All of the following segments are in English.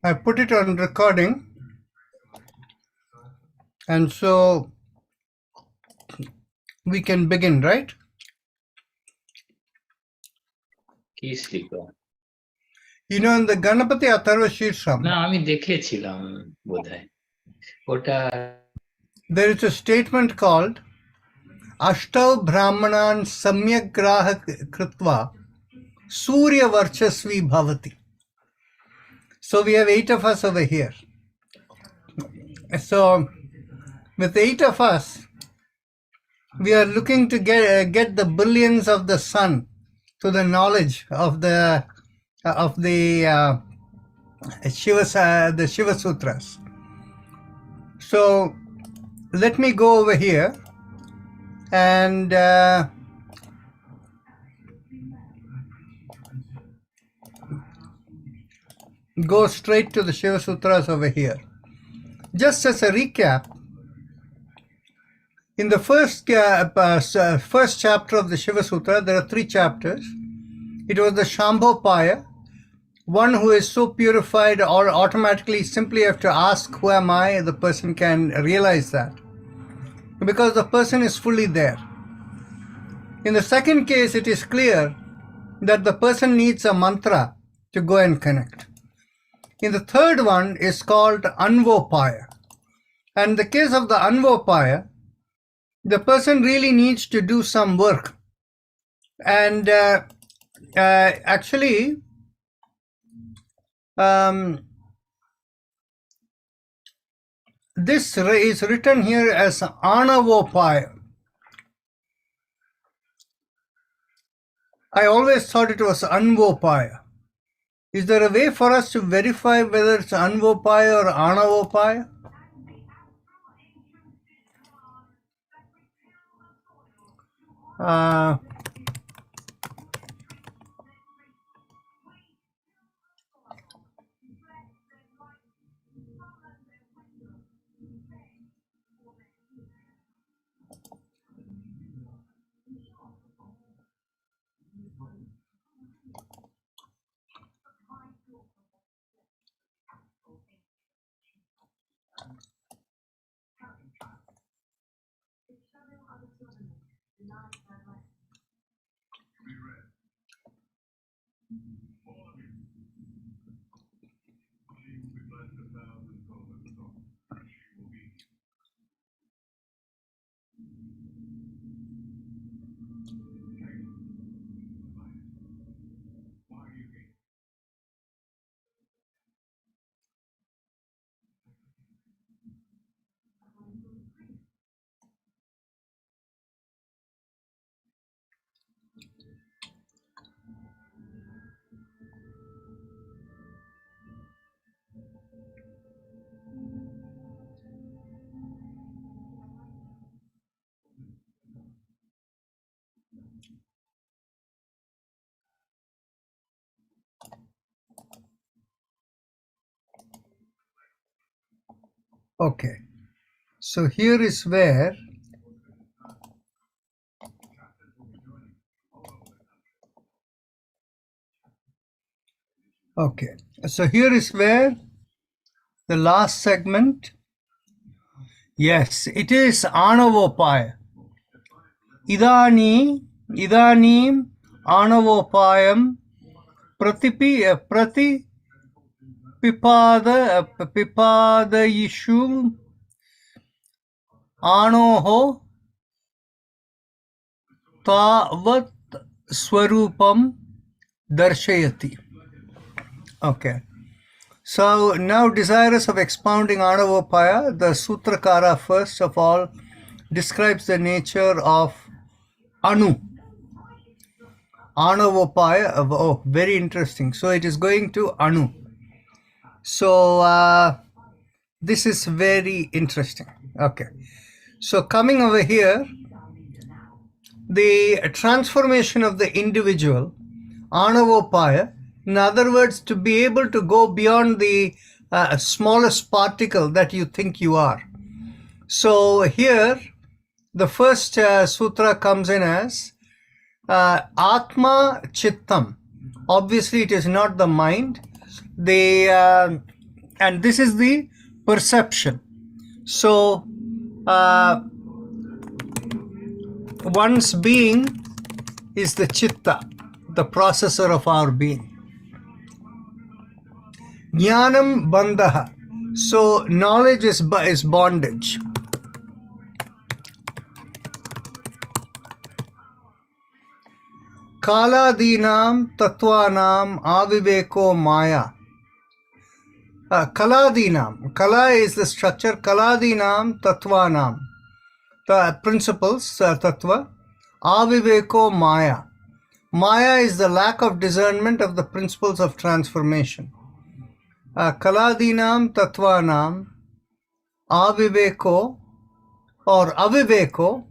I put it on recording, and so we can begin, right? You know, in the Ganapati Atharva Shirsham, there is a statement called Ashtav Brahmanan Samyagraha Kritva Surya Varchasvi Bhavati. So we have 8 of us over here. So with 8 of us, we are looking to get the brilliance of the sun to the knowledge of the Shiva Sutras. So let me go over here and go straight to the Shiva Sutras over here. Just as a recap, in the first chapter of the Shiva Sutra, there are 3 chapters. It was the Shambhopaya. One who is so purified or automatically simply have to ask, who am I? The person can realize that, because the person is fully there. In the second case, it is clear that the person needs a mantra to go and connect. In the third one is called Anvopaya. And in the case of the Anvopaya, the person really needs to do some work. And actually, this is written here as Anavopaya. I always thought it was Anvopaya. Is there a way for us to verify whether it's Anvopaya or Anavopaya? Okay, so here is where the last segment. Yes, it is Anavopaya. Idanim Anavopayam Pipadayishu Anoho Tavat Swarupam Darshayati. Okay. So now, desirous of expounding Anavopaya, the Sutrakara first of all describes the nature of Anu. Anavopaya, oh, very interesting. So it is going to Anu. So this is very interesting. Okay. So coming over here, the transformation of the individual, Anavopaya, in other words, to be able to go beyond the smallest particle that you think you are. So here, the first sutra comes in as Atma Chittam. Obviously, it is not the mind. The And this is the perception. So one's being is the chitta, the processor of our being. Jnanam bandha. So knowledge is bondage. Kaladinam tattvanam aviveko maya. Kaladinam. Kala is the structure. Kaladinam tattvanam. The principles, tattva. Aviveko maya. Maya is the lack of discernment of the principles of transformation. Kaladinam tattvanam aviveko or aviveko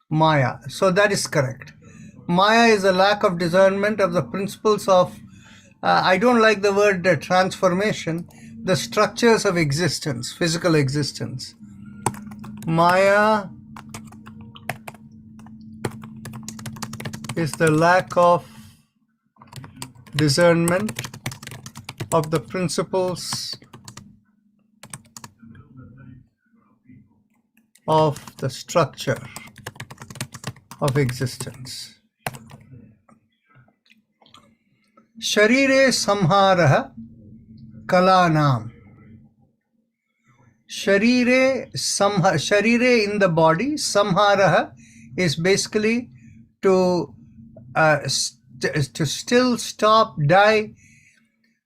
maya. So that is correct. Maya is a lack of discernment of the principles of, I don't like the word transformation, the structures of existence, physical existence. Maya is the lack of discernment of the principles of the structure of existence. Sharire samharaha kalanam. Sharire in the body, samharaha is basically to still, stop, die,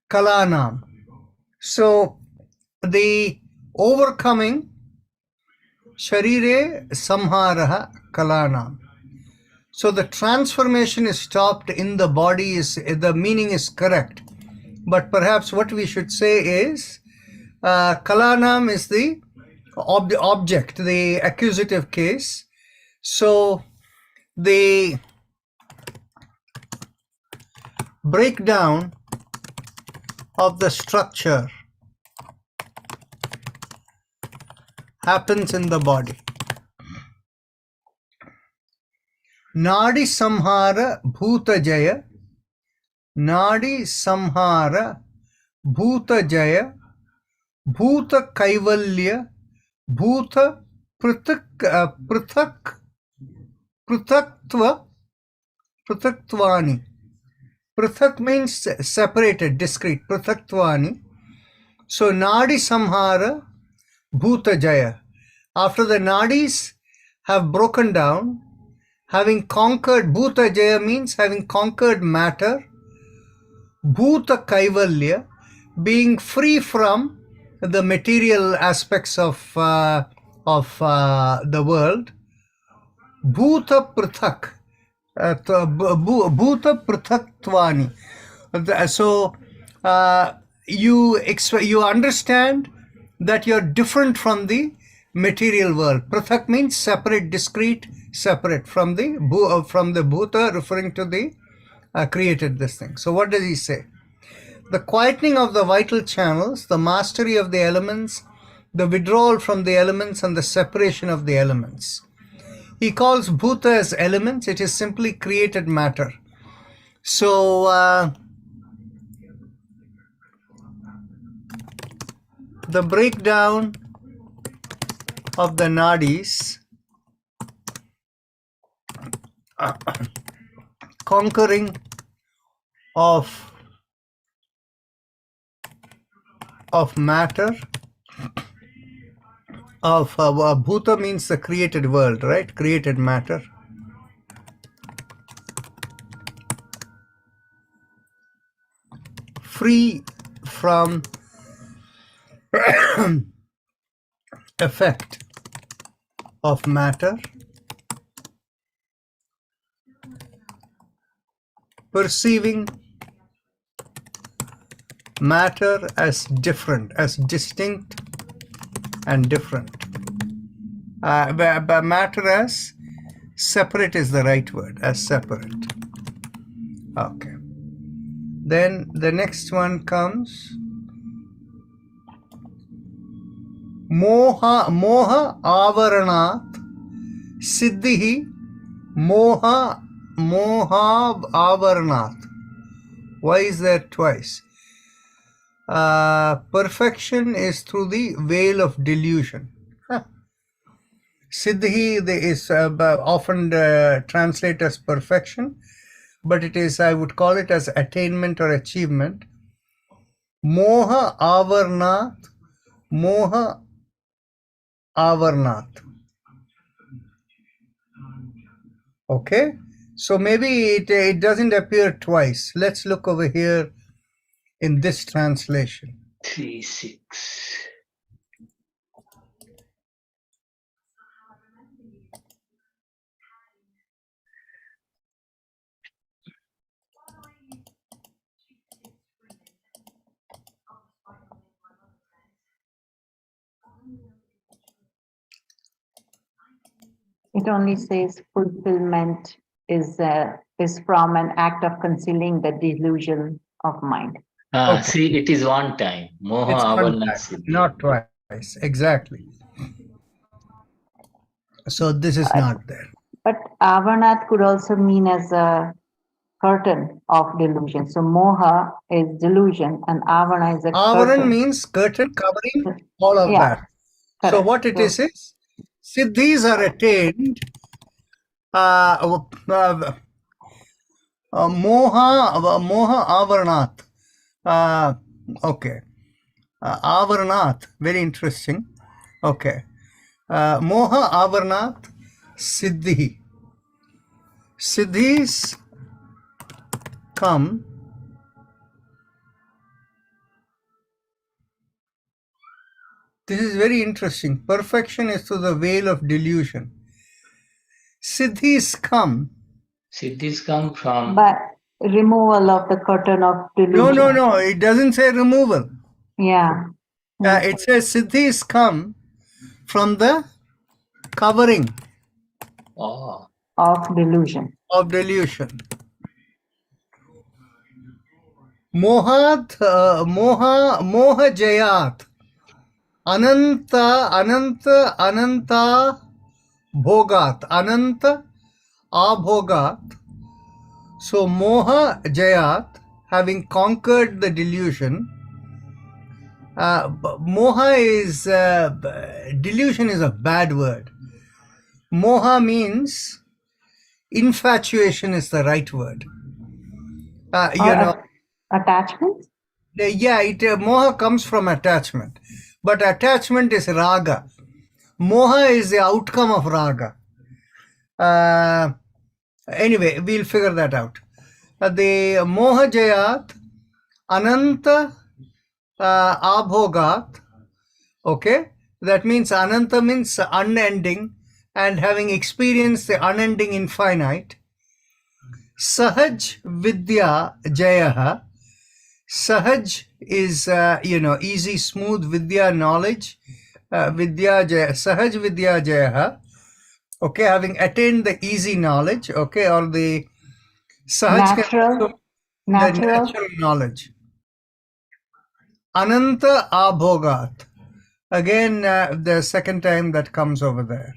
kalanam. So the overcoming, sharire samharaha kalanam. So the transformation is stopped in the body, the meaning is correct. But perhaps what we should say is, kalanam is the object, the accusative case. So the breakdown of the structure happens in the body. Nadi samhara bhuta jaya. Nadi samhara bhuta jaya. Bhuta kaivalya. Bhuta prithaktvani. Prithak means separated, discrete. Prithaktvani. So nadi samhara bhuta jaya. After the nadis have broken down, having conquered, bhuta jaya means having conquered matter, bhuta kaivalya, being free from the material aspects of the world, bhuta prithak, bhuta prithaktvani. So you understand that you're different from the material world. Prithak means separate, discrete, separate from the bhuta, referring to the created this thing. So what does he say? The quietening of the vital channels, the mastery of the elements, the withdrawal from the elements, and the separation of the elements. He calls bhuta as elements. It is simply created matter. So the breakdown of the nadis, conquering of matter, of bhuta means the created world, right? Created matter. Free from effect of matter, perceiving matter as different, as distinct and different. Matter as separate is the right word, as separate. Okay. Then the next one comes moha avaranat siddhihi. Moha avaranat. Why is there twice? Perfection is through the veil of delusion. Siddhi is often translated as perfection, but it is, I would call it as attainment or achievement. Moha avarnat, moha avarnat. Okay, so maybe it doesn't appear twice. Let's look over here in this translation. 3:6. It only says fulfillment is from an act of concealing the delusion of mind. Okay. See, it is one time. Moha It's one avarnat time, siddhi. not twice. Exactly. So this is not there. But avarnat could also mean as a curtain of delusion. So moha is delusion and avarna is a Avaran curtain. means curtain covering all of Yeah, that. So correct. what it is siddhis are attained. Moha avarnat. Okay. Avarnat, very interesting. Okay. Moha avarnat siddhi. Siddhis come this is very interesting. Perfection is through the veil of delusion. Siddhis come. Siddhis come from. But removal of the curtain of delusion. No. It doesn't say removal. Yeah. It says siddhis come from the covering Oh. Of delusion. of delusion. Moha jayat. Ananta bhogat. Ananta abhogat. So moha jayat, having conquered the delusion. Moha is delusion is a bad word. Moha means infatuation is the right word. Attachment? Yeah, moha comes from attachment, but attachment is raga. Moha is the outcome of raga. Anyway, we'll figure that out. The moha jayat ananta abhogat. Okay, that means ananta means unending, and having experienced the unending infinite. Sahaj vidya jayaha. Sahaj is easy, smooth. Vidya, knowledge. Vidya jaya. Sahaj vidya jayaha. Okay, having attained the easy knowledge. Okay, or the sahaj natural knowledge. Ananta abhogat. Again, the second time that comes over there.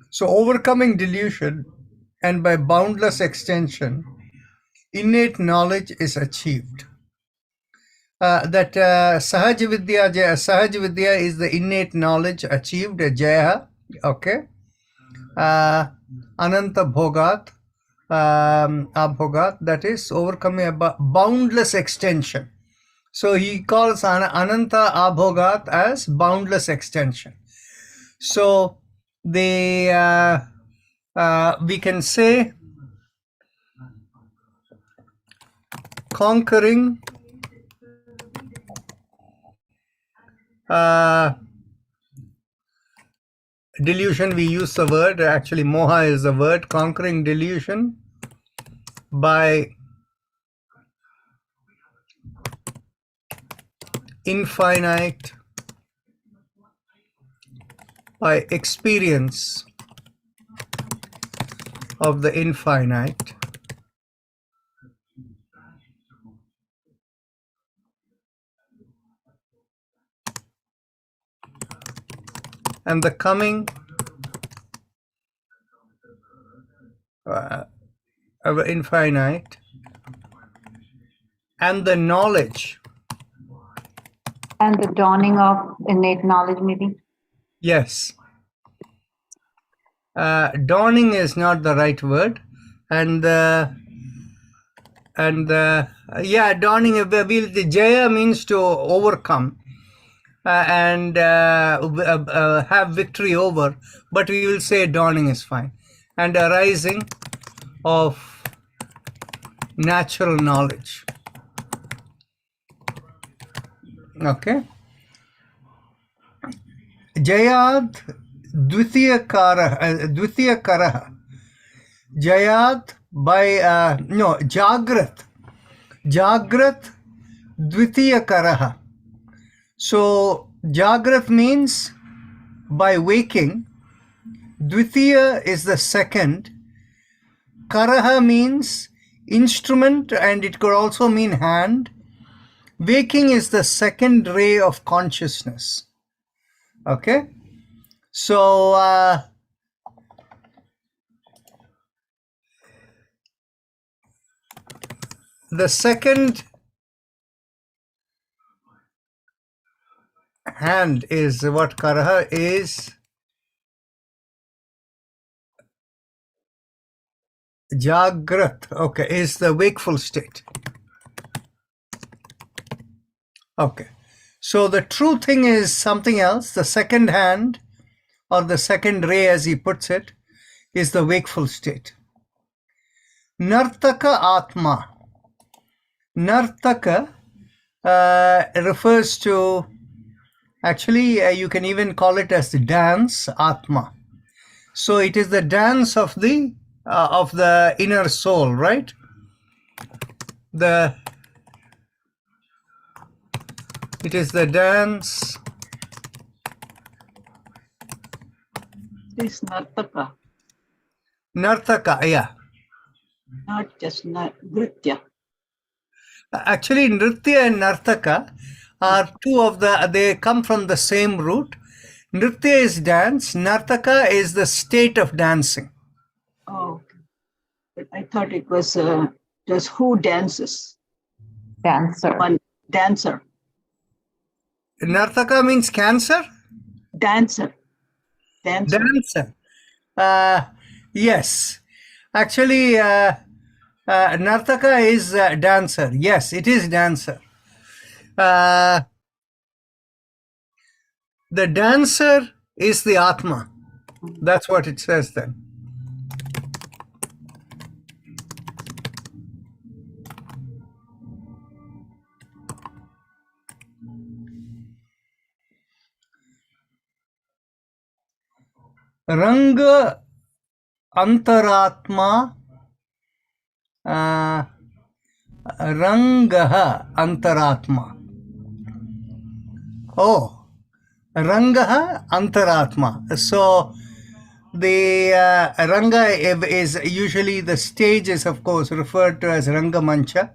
So overcoming delusion and by boundless extension, innate knowledge is achieved. That Sahaj Vidya is the innate knowledge achieved, Jaya, okay. Ananta Bhogat, Abhogat, that is overcoming a boundless extension. So he calls Ananta Abhogat as boundless extension. So we can say conquering delusion. We use the word, actually moha is the word, conquering delusion by infinite, by experience of the infinite, and the coming of infinite, and the knowledge And the dawning of innate knowledge, maybe? Yes. Dawning is not the right word. And yeah, dawning, the Jaya means to overcome and have victory over, but we will say dawning is fine. And a rising of natural knowledge. Okay. Jayad Dvitiyakara. Jayad by Jagrat. Jagrat Dvitiyakara. So Jagrat means by waking. Dvitiya is the second. Karaha means instrument, and it could also mean hand. Waking is the second ray of consciousness. Okay, so the second hand is what Karaha is. Jagrat, okay, is the wakeful state. Okay, so the true thing is something else. The second hand, or the second ray as he puts it, is the wakeful state. Nartaka Atma. Nartaka refers to, actually you can even call it as the dance, Atma. So it is the dance of the inner soul, right? It is the dance. This Nartaka, Nartaka, yeah. not just Nritya. Actually, Nritya and Nartaka are two of they come from the same root. Nritya is dance, Nartaka is the state of dancing. Oh, okay. But I thought it was just who dances. Dancer. One dancer. Nartaka means cancer? Dancer. Dancer. Yes. Actually, Nartaka is dancer. Yes, it is dancer. The dancer is the Atma. That's what it says then. Ranga Antaratma Rangaha Antaratma. Oh, Rangaha Antaratma. So the Ranga is usually the stage, is of course referred to as Rangamancha,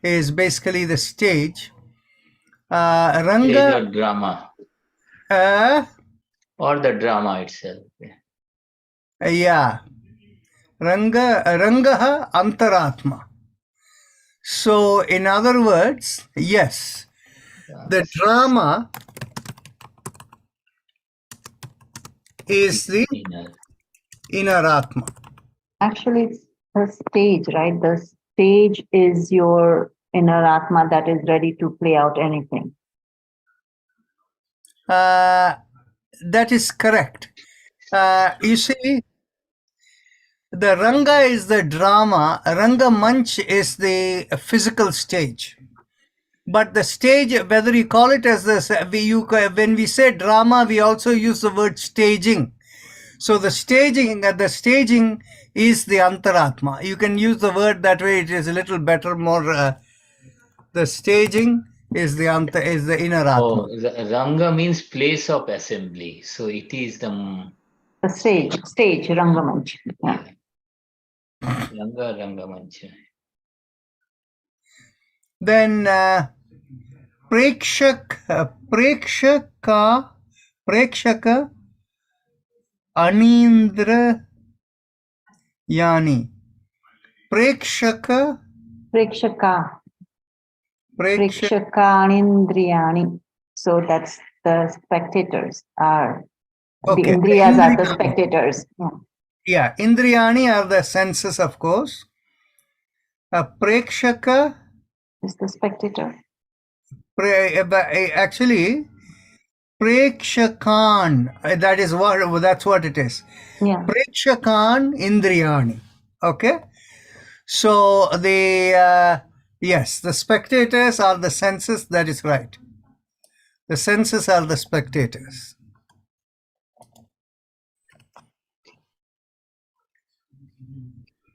is basically the stage. Stage Ranga, or drama, or the drama itself. yeah, Rangaha Antaratma. So in other words, yes, the drama is the inner Atma. Actually, it's the stage, right? The stage is your inner Atma that is ready to play out anything. That is correct. You see, the Ranga is the drama, Ranga Manch is the physical stage. But the stage, whether you call it as this, when we say drama, we also use the word staging. So the staging is the Antaratma. You can use the word that way; it is a little better, more. The staging is the inner Atma. Oh, Ranga means place of assembly. So it is the Stage, Rangamanch. Yeah. Rangamancha. Then Prekshaka Anindra Yani. Prekshaka Prekshaka Anindriyani. So that's the spectators are, the Okay. Indriyas are the spectators. Yeah. Yeah, Indriyani are the senses, of course. Prekshaka, Is the spectator. actually, Prekshakan, that's what it is. Yeah. Prekshakan Indriyani. Okay. So yes, the spectators are the senses, that is right. The senses are the spectators.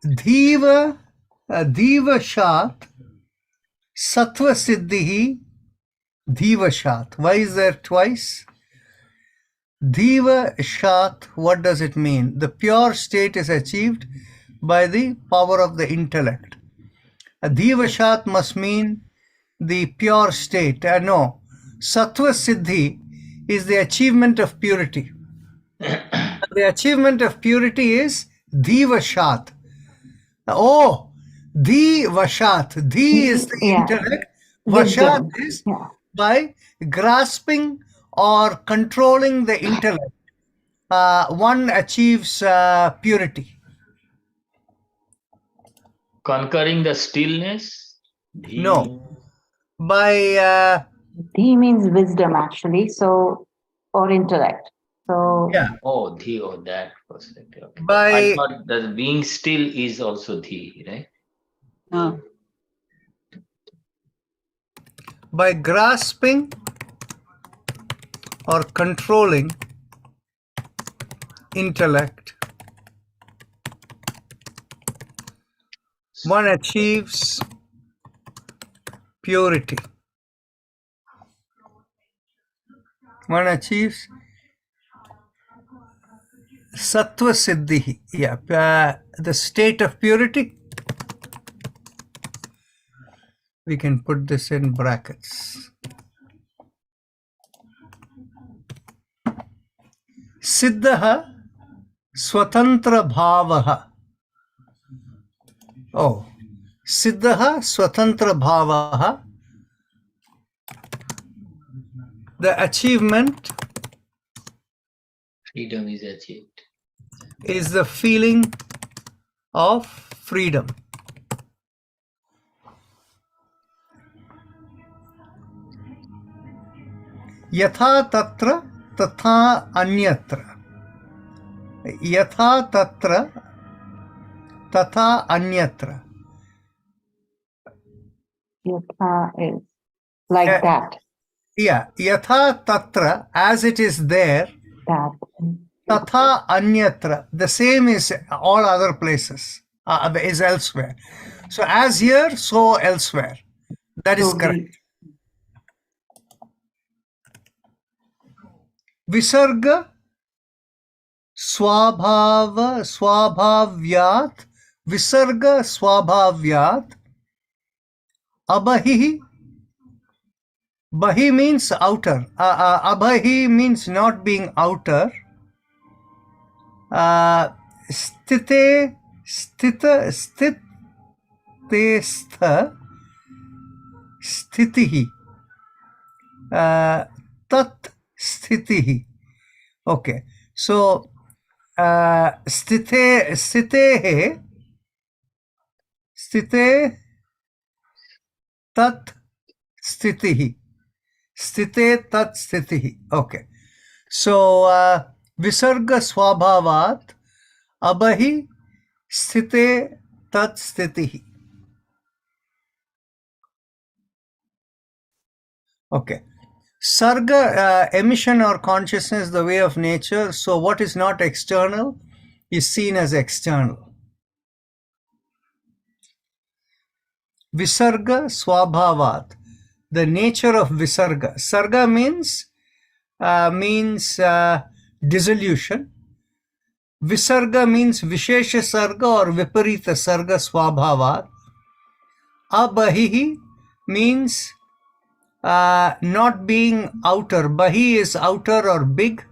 Dhiva, Shat, Sattva Siddhihi, Dhiva Shat. Why is there twice? Dhiva Shat, what does it mean? The pure state is achieved by the power of the intellect. A Dhiva Shat must mean the pure state. No, Sattva Siddhi is the achievement of purity. The achievement of purity is Dhiva Shat. Oh, Vashat. Dhi is the Yeah. intellect. Vashat Wisdom. is Yeah. by grasping or controlling the intellect. One achieves purity. Conquering the stillness. No, by Dhi means wisdom actually. So, or intellect. So, yeah, Oh, dhi, oh, that perspective. Okay. I by thought that being still is also dhi, right? by grasping or controlling intellect, one achieves purity. One achieves sattva siddhi. Yeah, the state of purity. We can put this in brackets. Siddha swatantra bhavaha. Oh, Siddha swatantra bhavaha. The achievement Freedom is achieved. is the feeling of freedom. Yatha tatra tatha anyatra. Yatha tatra tatha anyatra. yatha is like that. Yeah, yatha tatra, as it is there, That. tatha anyatra, the same is all other places, is elsewhere. So as here, so elsewhere. That is So correct. Visarga swabhavyat, visarga swabhavyat, abhahi, bahi means outer, abhahi means not being outer, sthite, stitestha, sthitihi, tat sthitihi. Okay, so स्थिते तत् स्थितिः, स्थिते तत् स्थितिः. Okay, so विसर्ग स्वभावात् अबहि स्थिते तत् स्थितिः. Okay, sarga, emission or consciousness, the way of nature. So what is not external is seen as external. Visarga swabhavat, the nature of visarga. Sarga means dissolution. Visarga means vishesha sarga or viparita sarga swabhavat. Abahihi means not being outer. Bahi is outer or big.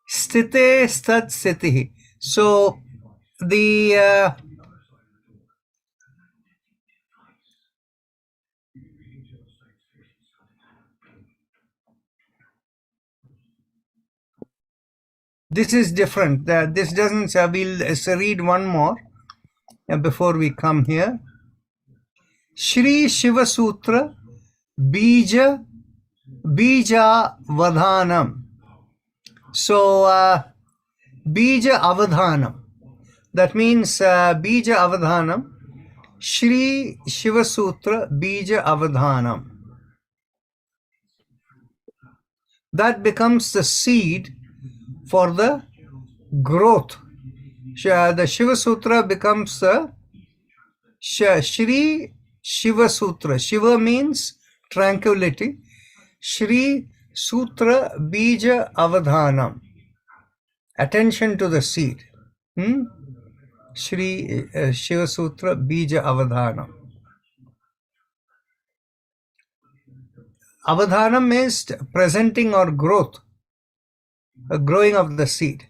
Sthite stat sthitihi. So the This is different. This doesn't. We'll read one more before we come here. Shri Shiva Sutra Bija Vadhanam. So Bija Avadhanam. That means Bija Avadhanam. Shri Shiva Sutra Bija Avadhanam. That becomes the seed for the growth. The Shiva Sutra becomes the Shri Shiva Sutra. Shiva means tranquility. Shri Sutra Bija Avadhanam. Attention to the seed. Shri Shiva Sutra Bija Avadhanam. Avadhanam means presenting or growth, a growing of the seed.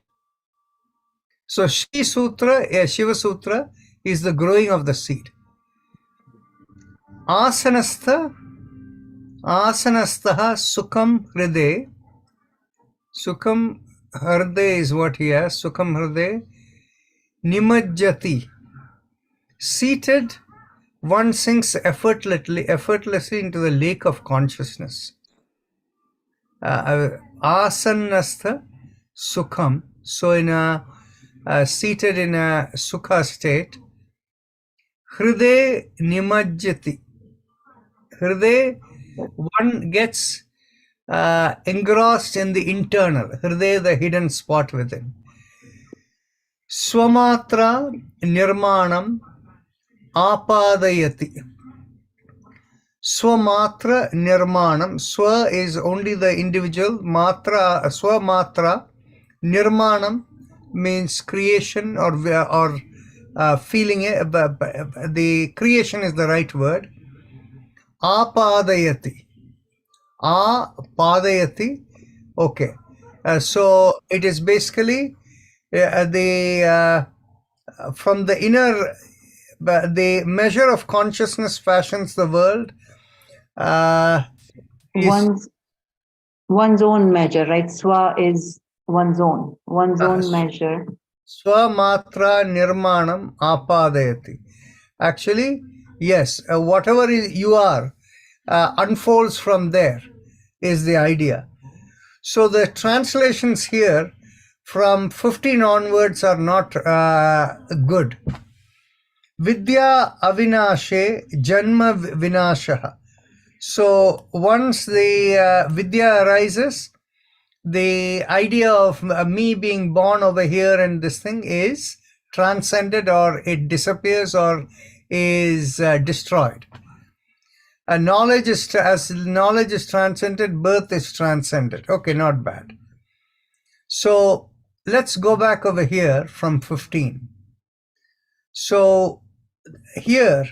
So Shri Sutra, Shiva Sutra is the growing of the seed. Asanastha Sukham Hride. Sukham Hride is what he has. Sukham Hride Nimajjati. Seated, one sinks effortlessly into the lake of consciousness. Asanastha Sukham. So in a seated in a Sukha state. Hride Nimajjati. Hride, one gets engrossed in the internal. Hride, the hidden spot within. Swamatra Nirmanam Apadayati. Swamatra Nirmanam. Swa is only the individual. Matra, Swamatra. Nirmanam means creation or feeling. The creation is the right word. Apadayati. Apadayati. Okay. So it is basically from the inner, the measure of consciousness fashions the world. One's own measure, right? Swa is one's own measure. Swamatra Nirmanam Apadayati. Actually, yes, whatever you are unfolds from there is the idea. So the translations here from 15 onwards are not good. Vidya Avinashe Janma Vinashaha. So once the Vidya arises, the idea of me being born over here and this thing is transcended, or it disappears, or is destroyed. Knowledge is, as knowledge is transcended, birth is transcended. Okay, not bad. So let's go back over here from 15. So here,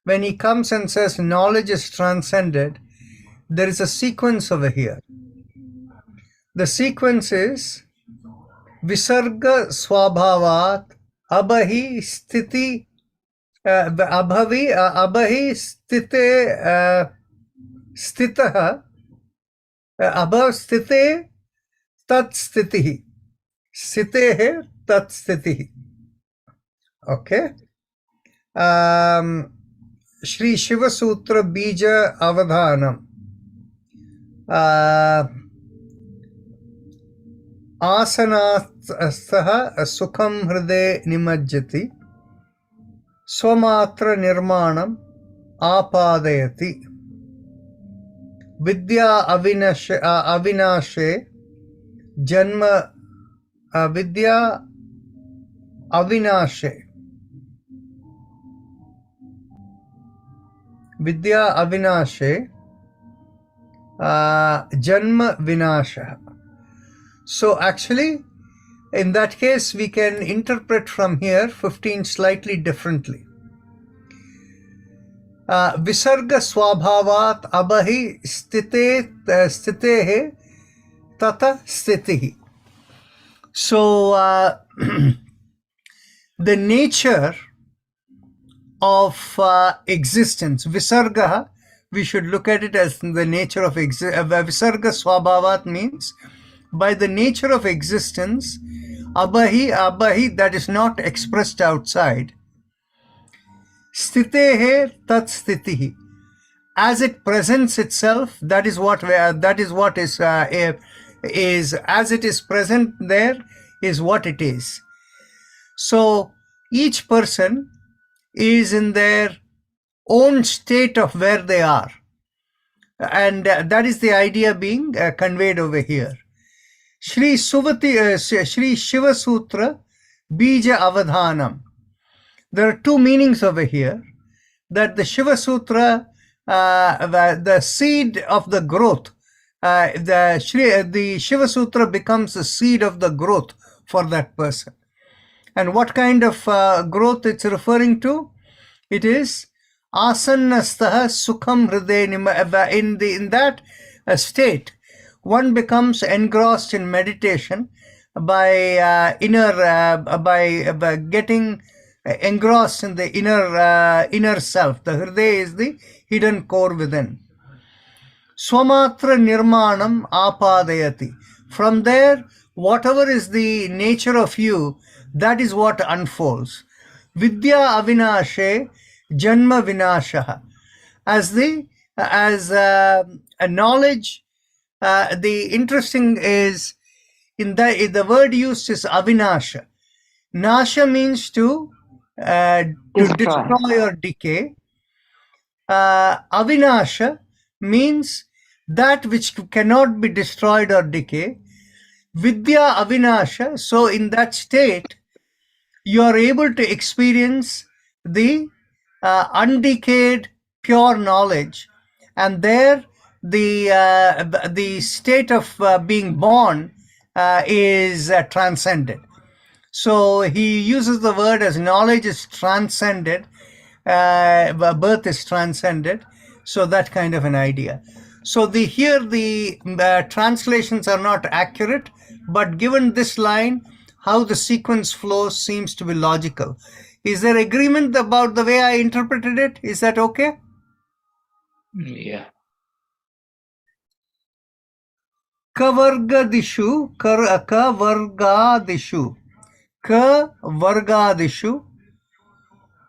when he comes and says knowledge is transcended, there is a sequence over here. The sequence is Visarga Swabhavat Abhahi Sthiti Abhavi Sthite Sthitaha Abhav Sthite Tat Sthitihi Sthitehe Tat Sthitihi. Okay. Shri Shiva Sutra Bija Avadhanam. Asanastha Sukham Hride Nimajjati. Swamatra Nirmanam Apadayati. Vidya Avinashe Janma Vidya Avinashe. Vidya Avinashe Janma Vinasha. So actually, in that case, we can interpret from here 15 slightly differently. Visarga Swabhavat Abhahi Stitehe Tata Stitihi. So the nature of existence, Visarga, we should look at it as the nature of existence. Visarga Swabhavat means by the nature of existence, abhahi, that is not expressed outside, sthitehe tat sthitihi, as it presents itself, that is what is as it is present there is what it is. So each person is in their own state of where they are, and that is the idea being conveyed over here. Shri Shiva Sutra Bija Avadhanam. There are two meanings over here. That the Shiva Sutra, the seed of the growth, the Shiva Sutra becomes the seed of the growth for that person. And what kind of growth it's referring to? It is asannastaha sukham hriday. In that state, one becomes engrossed in meditation by getting engrossed in the inner self. The hriday is the hidden core within. Swamatra nirmanam apadayati. From there, whatever is the nature of you, that is what unfolds. Vidya avinashe janma vinashaha. As a knowledge, the interesting is in the word used is avinasha. Nasha means to destroy or decay. Avinasha means that which cannot be destroyed or decay. Vidya avinasha. So in that state, you are able to experience the undecayed pure knowledge, and there the state of being born is transcended. So he uses the word as knowledge is transcended, birth is transcended. So that kind of an idea. So here the translations are not accurate, but given this line, how the sequence flows seems to be logical. Is there agreement about the way I interpreted it? Is that okay? Yeah. Kavargadishu, kavargadishu, kavargadishu,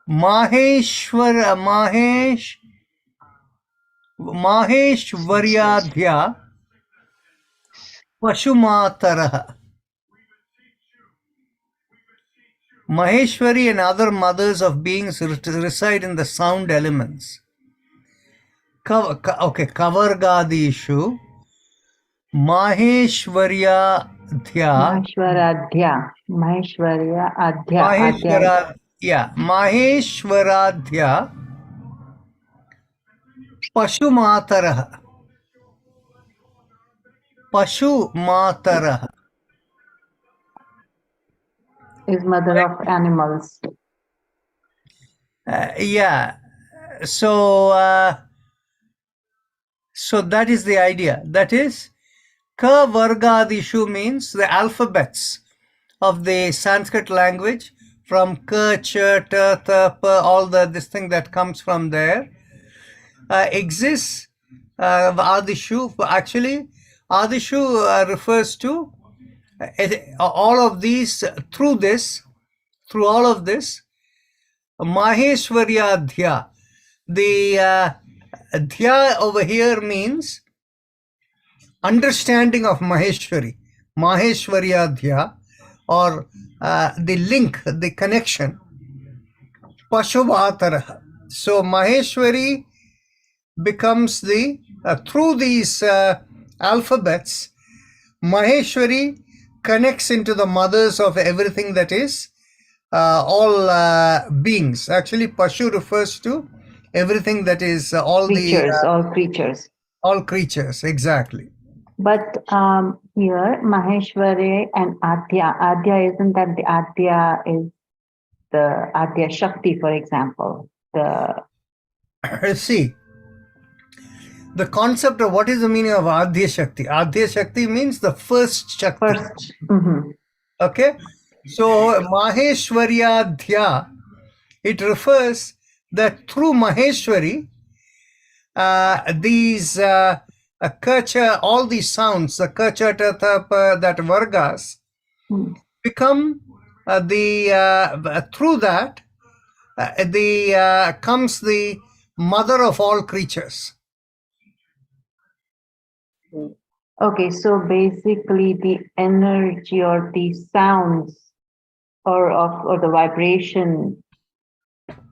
maheshwaryadhya pashumataraha. Maheshwari and other mothers of beings reside in the sound elements. Kavargadishu, Maheshwaryadhya. Maheshwaradhya Pashumataraha. Pashumataraha is mother of animals. So that is the idea. That is, Ka Vargadishu means the alphabets of the Sanskrit language, from Ka, Cha, Ta, Ta, Pa, all this thing that comes from there exists. Adishu, actually, Adishu refers to all of these, through all of this, Maheshwarya Dhya. The Dhya over here means understanding of Maheshwari, Maheshwarya Dhya, or the link, the connection, Pashuvatara. So Maheshwari becomes through these alphabets, Maheshwari connects into the mothers of everything that is all beings. Actually, Pashu refers to everything that is all creatures. All creatures, exactly. But here, Maheshwari and Adya isn't that the Adya is the Adya Shakti, for example? See, the concept of what is the meaning of Adya Shakti. Adya Shakti means the first Shakti. Okay, so Maheshwarya Dhya, it refers that through Maheshwari, these kacha, all these sounds, the kacha, ta, tha, pa, that vargas, become through that comes the mother of all creatures. Okay, so basically the energy or the sounds or the vibration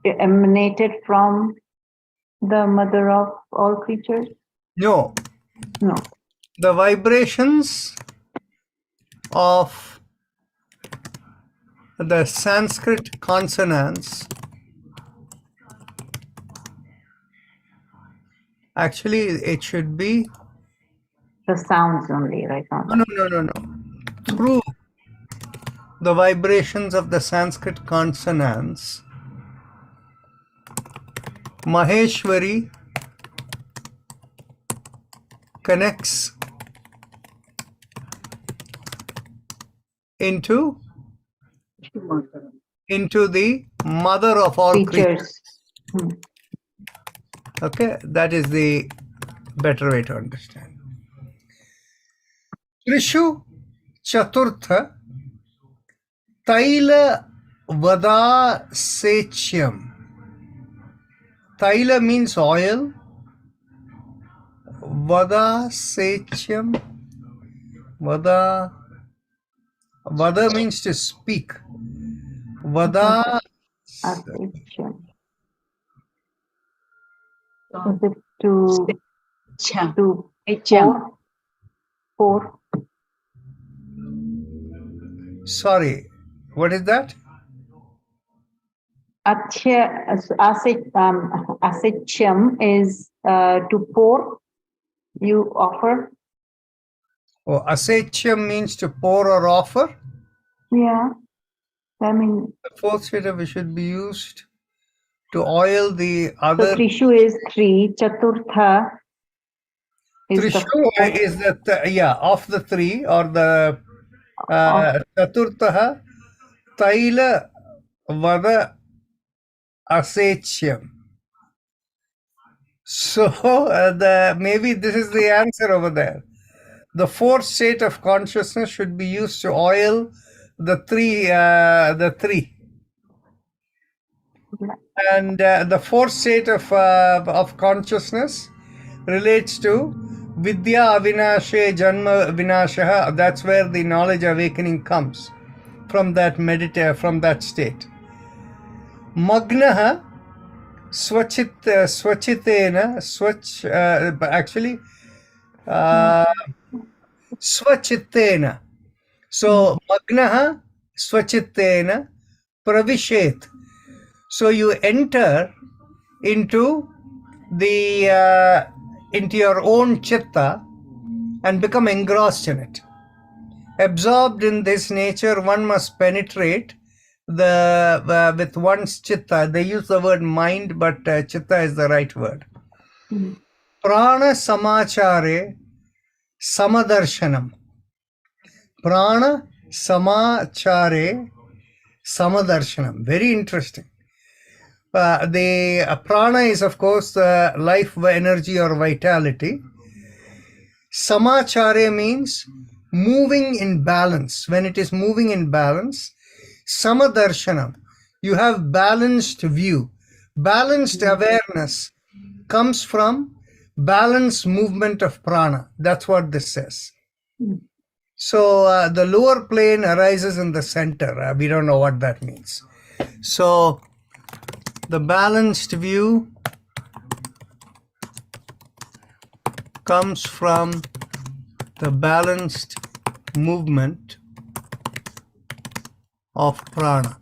emanated from the mother of all creatures? No, No. the vibrations of the Sanskrit consonants, actually it should be The sounds only, right? no, through the vibrations of the Sanskrit consonants, Maheshwari connects into the mother of all creatures. Creatures. Okay, that is the better way to understand. Trishu Chaturtha Taila Vada Sechyam. Taila means oil. Vada Sechyam. Vada means to speak. Vada. Asechyam. Is it to Cham. pour? Pour? Sorry, what is that? Asechyam is to pour. You offer. Oh, asechyam means to pour or offer. Yeah. I mean, The fourth sheta should be used to oil the other. so Trishu is 3, Chaturtha is Trishu the is the of the 3 or the Chaturtha Taila Vada Asechyam. So maybe this is the answer over there. The fourth state of consciousness should be used to oil the three. And the fourth state of consciousness relates to Vidya Avinashe Janma Vinashaha. That's where the knowledge awakening comes from that from that state. Magnaha Swachitena actually Swachitena. So Magnaha Swachitena Pravishet. So you enter into your own chitta and become engrossed in it. Absorbed in this nature, one must penetrate with one's chitta. They use the word mind, but chitta is the right word. Prana samachare samadarshanam. Prana samachare samadarshanam. Very interesting. The prana is, of course, life energy or vitality. Samachare means moving in balance. When it is moving in balance, samadarshanam, you have balanced view. Balanced awareness comes from balanced movement of prana. That's what this says. So the lower plane arises in the center. We don't know what that means. So the balanced view comes from the balanced movement of prana.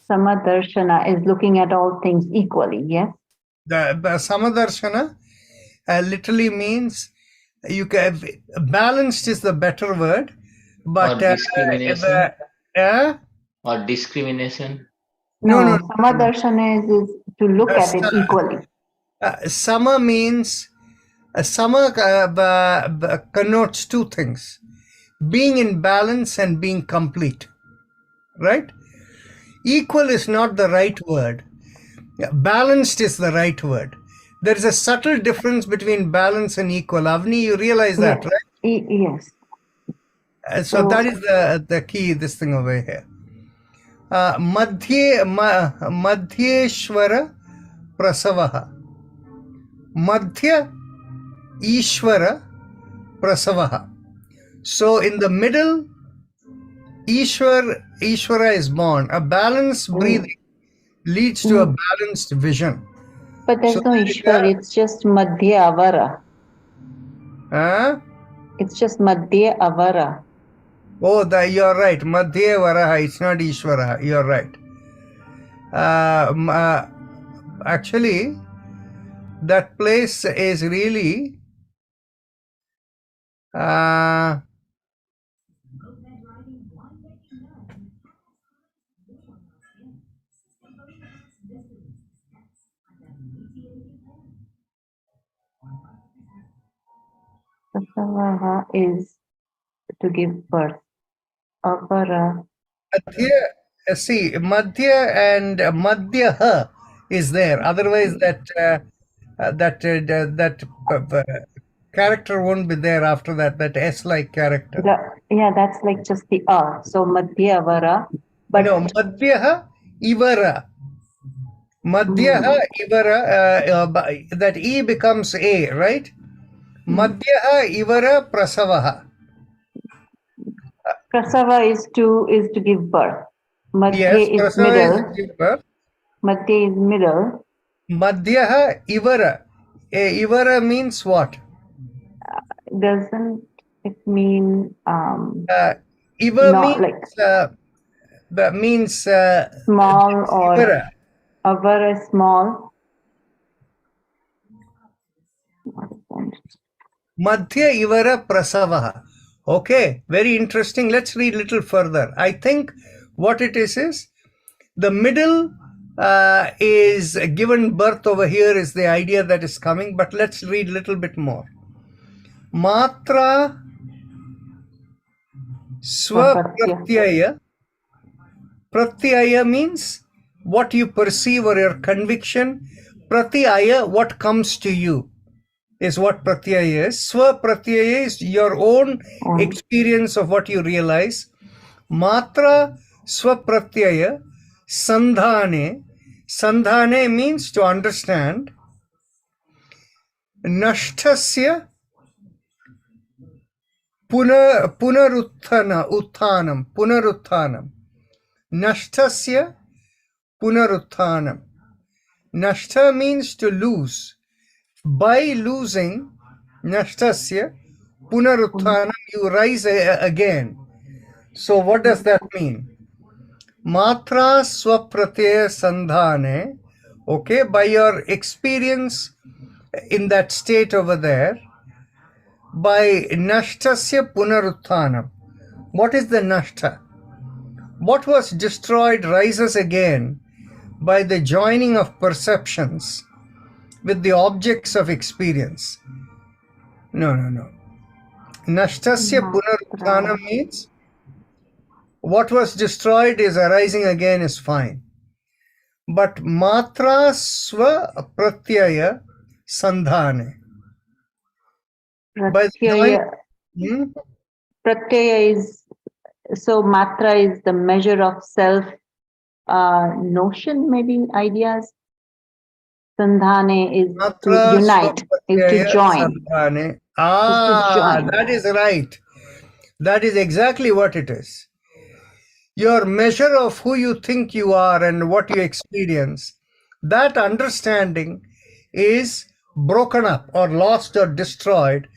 Samadarshana is looking at all things equally, yes? The samadarshana literally means balanced is the better word, but or discrimination. Or discrimination. No. Samadarshana is to look at it equally. Sama means sama connotes two things: being in balance and being complete. Right? Equal is not the right word. Balanced is the right word. there is a subtle difference between balance and equal. Avni, you realize that, Yes. right? Yes. So that is the key, this thing over here. Madhyeshwara Prasavaha. Madhya Ishvara Prasavaha. So in the middle, Ishvara is born. A balanced breathing leads to a balanced vision. But there's So no there is Ishwar, it's just Madhya Avara. It's just Madhya Avara. Oh, you're right. Madhya Varaha, it's not Ishvara. You're right. Actually, that place is really Prasavaha is to give birth. Avara. Madhya and Madhyaha is there. Otherwise, that character won't be there after that. That S-like character. Yeah, that's like just the So Madhya Avara. But No, Madhyaha Ivara. Madhyaha Ivara. That E becomes A, right? Madhyaha Ivara Prasavaha. Prasava is to give birth. Madhya Yes, is Prasava middle. is give. Madhya is middle. Madhyaha Ivara. Ivara means what? Doesn't it mean Iva not means small or Ivara. Avara is small? Madhya Ivara Prasavaha. Okay, very interesting. Let's read a little further. I think what it is the middle is given birth over here is the idea that is coming, but let's read a little bit more. Matra Swapratyaya. Pratyaya means what you perceive or your conviction. Pratyaya, what comes to you, is what pratyaya is. Swapratyaya is your own experience of what you realize. Matra swapratyaya sandhane. Sandhane means to understand. Nashtasya punaruthanam. Nashtasya punaruthanam. Nashta means to lose. By losing, nashtasya punaruthanam, you rise again. So what does that mean? Matra swapratyaya sandhane. Okay, by your experience in that state over there, by nashtasya punaruthanam. What is the nashta? What was destroyed rises again by the joining of perceptions with the objects of experience. No. Nashtasya punaruthanam means what was destroyed is arising again is fine. But matra swa pratyaya sandhane. Pratyaya is, so matra is the measure of self notion, maybe ideas. Sandhane is to unite, is to join. Sandhane. That is right. That is exactly what it is. Your measure of who you think you are and what you experience, that understanding is broken up or lost or destroyed,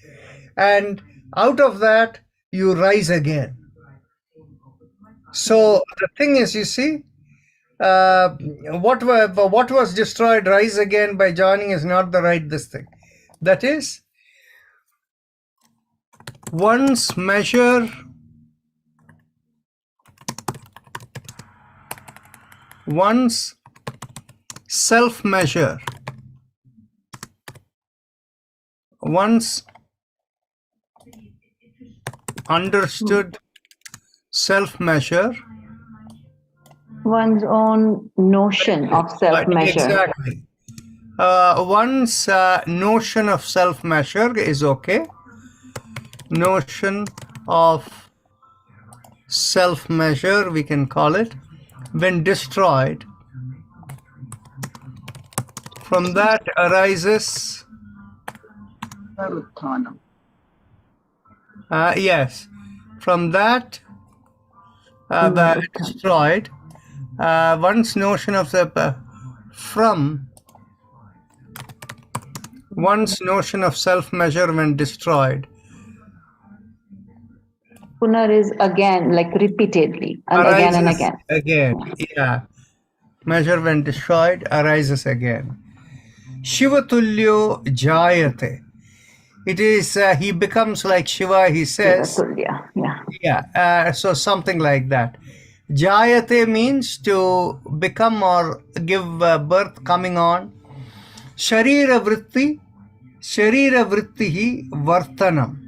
and out of that you rise again. So the thing is, you see, what was destroyed rise again by joining is not the right this thing. That is, one's measure, one's self-measure, one's understood self-measure, one's own notion of self-measure. Exactly. One's notion of self-measure is okay. Notion of self-measure, we can call it, when destroyed, from that arises, Paruthanam. yes, from that destroyed, one's notion of the, from one's notion of self-measure when destroyed, Punar is again, like repeatedly, and again and arises again. again. Yeah. Measure when destroyed arises again. Shiva Tulyo Jayate. It is, he becomes like Shiva, he says. Shivatulya, yeah. Yeah, so something like that. Jayate means to become or give birth, coming on. Sharira Vritti Vartanam.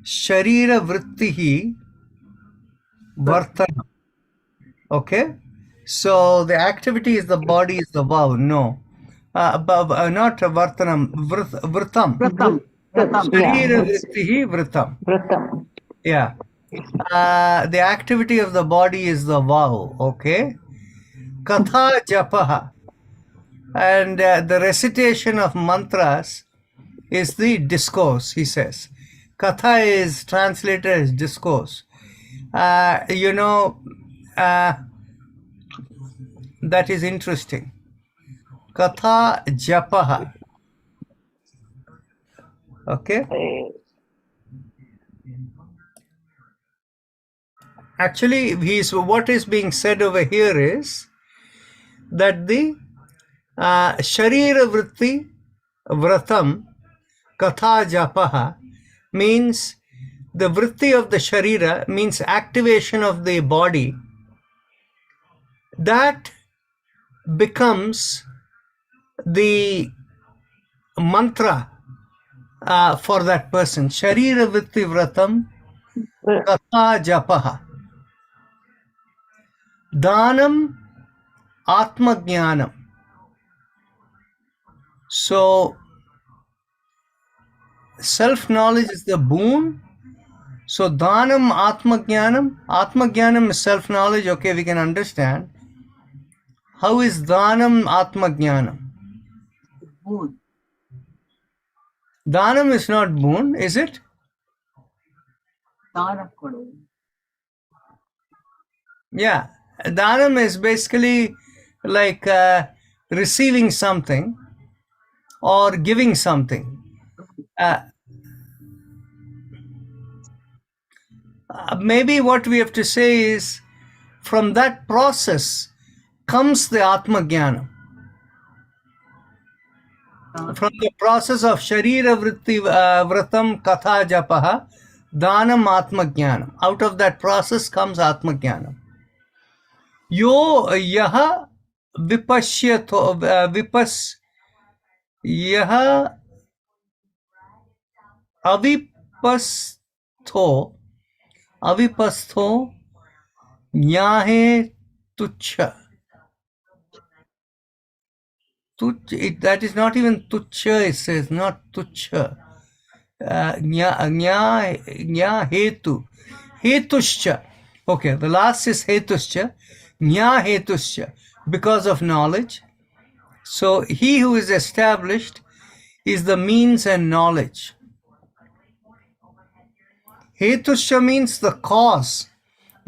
Sharira Vrittihi Vartanam. Okay? So the activity is the body is the vow. No. Not Vartanam, Vritam. Vratam. Vratam. Sharira Vrittihi Vritam. Vratam. Yeah. The activity of the body is the vow. Okay? Katha Japaha. And the recitation of mantras is the discourse, he says. Katha is translated as discourse. That is interesting. Katha Japaha. Okay? Actually, what is being said over here is that the Sharira Vritti Vratam Katha Japaha means the vritti of the Sharira, means activation of the body, that becomes the mantra for that person. Sharira Vritti Vratam Katha Japaha. Dhanam Atma Jnanam. So, self-knowledge is the boon. So, Dhanam Atma Jnanam. Atma Jnanam is self-knowledge. Okay, we can understand. How is Dhanam Atma Jnanam? Boon. Dhanam is not boon, is it? Dana kodu. Yeah. Dhanam is basically like receiving something or giving something. Maybe what we have to say is, from that process comes the Atma Jnana. From the process of Sharira Vritti Vratam Katha Japaha, Dhanam Atma Jnanam. Out of that process comes Atma Jnanam. Yo yaha vipashyato yaha avipastho nyahe tuchha. That is not even tuchha, it says, not tuchha. Nya hetu. Hetushcha. Okay, the last is hetushcha. Nya hetushcha. Because of knowledge. So he who is established is the means and knowledge. Hetushcha means the cause.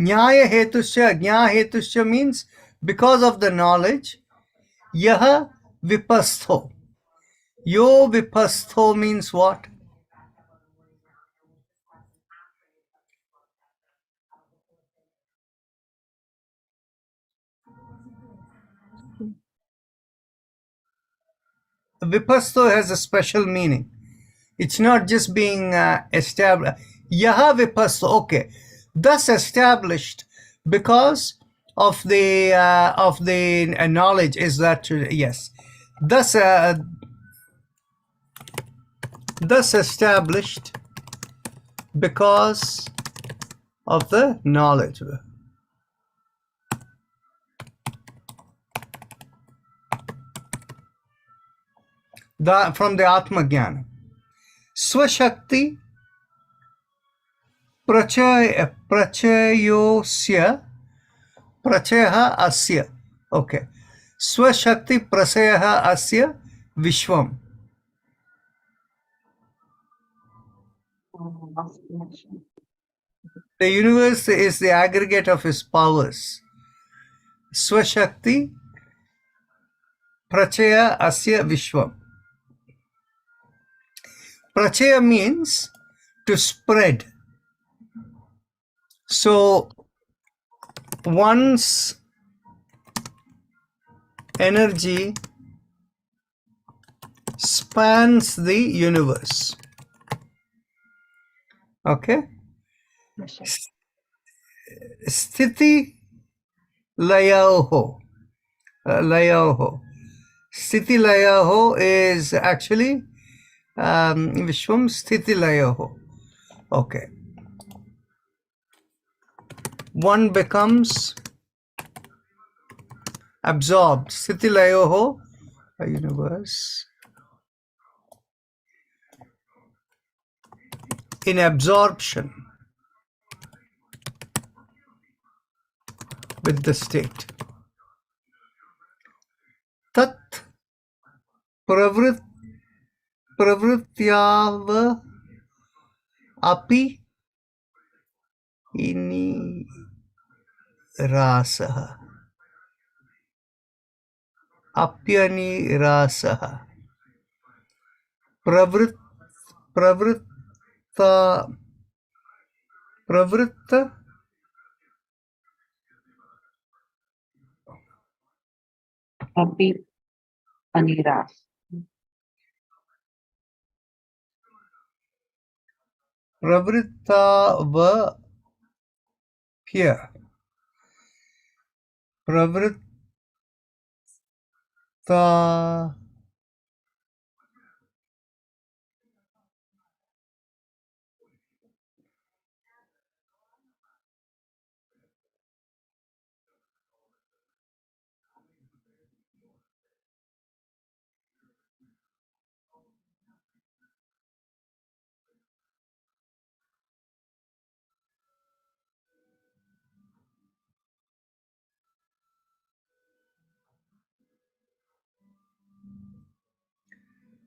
Nyaya hetushcha. Nya hetushcha means because of the knowledge. Yaha vipastho. Yo vipastho means what? Vipastho has a special meaning. It's not just being established. Yaha vipastho, okay. Thus established because of the knowledge is that, yes. Thus established because of the knowledge. from the Atma Jnana. Swashakti prachayosya prachayaha asya. Okay. Swashakti prasayaha asya vishwam. The universe is the aggregate of his powers. Swashakti prachaya asya vishwam. Prachaya means to spread. So one's energy spans the universe. Okay? Sthiti layaho. Sthiti layaho is actually Vishwam Sthiti layaho. Okay. One becomes absorbed. Sthiti layaho, a universe in absorption with the state. Tat pravrityava api ini rasaha. Apyani rasaha. Pravritta Api aniras. Pravritta pya. Pravritta